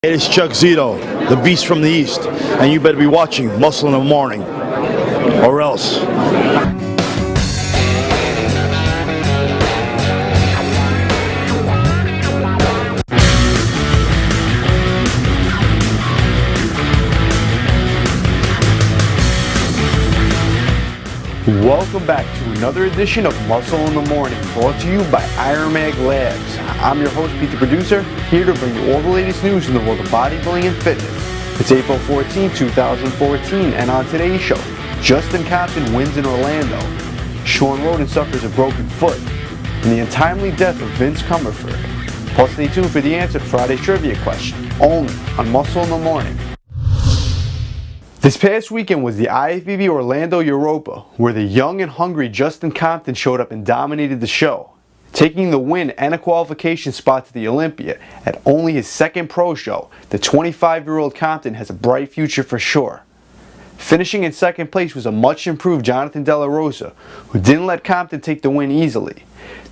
Hey, it's Chuck Zito, the beast from the east, and you better be watching Muscle in the Morning, or else. Welcome back to another edition of Muscle in the Morning, brought to you by IronMag Labs. I'm your host, Pete the Producer, here to bring you all the latest news in the world of bodybuilding and fitness. It's April 14, 2014, and on today's show, Justin Compton wins in Orlando, Shawn Rhoden suffers a broken foot, and the untimely death of Vince Comerford. Plus, stay tuned for the answer to Friday's trivia question, only on Muscle in the Morning. This past weekend was the IFBB Orlando Europa, where the young and hungry Justin Compton showed up and dominated the show, taking the win and a qualification spot to the Olympia. At only his second pro show, the 25-year-old Compton has a bright future for sure. Finishing in second place was a much improved Jonathan De La Rosa, who didn't let Compton take the win easily.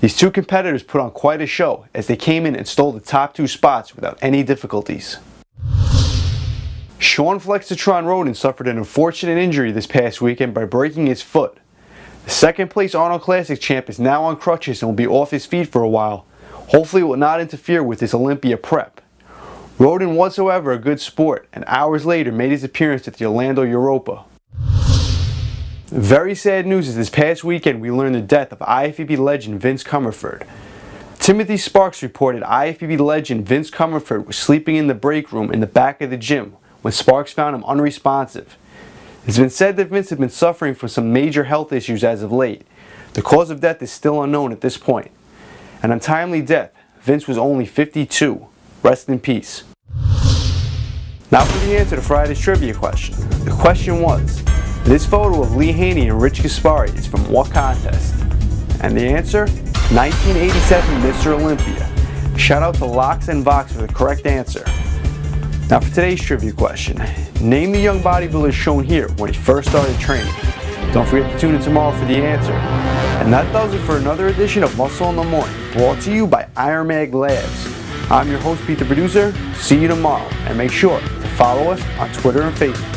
These two competitors put on quite a show as they came in and stole the top two spots without any difficulties. Shawn Flexatron Rhoden suffered an unfortunate injury this past weekend by breaking his foot. The second place Arnold Classic champ is now on crutches and will be off his feet for a while. Hopefully it will not interfere with his Olympia prep. Rhoden was, however, a good sport, and hours later made his appearance at the Orlando Europa. Very sad news is this past weekend we learned the death of IFBB legend Vince Comerford. Timothy Sparks reported IFBB legend Vince Comerford was sleeping in the break room in the back of the gym when Sparks found him unresponsive. It's been said that Vince had been suffering from some major health issues as of late. The cause of death is still unknown at this point. An untimely death. Vince was only 52. Rest in peace. Now for the answer to Friday's trivia question. The question was, this photo of Lee Haney and Rich Gaspari is from what contest? And the answer? 1987 Mr. Olympia. Shout out to Locks and Vox for the correct answer. Now for today's trivia question, name the young bodybuilder shown here when he first started training. Don't forget to tune in tomorrow for the answer. And that does it for another edition of Muscle in the Morning, brought to you by IronMag Labs. I'm your host, Pete the Producer. See you tomorrow, and make sure to follow us on Twitter and Facebook.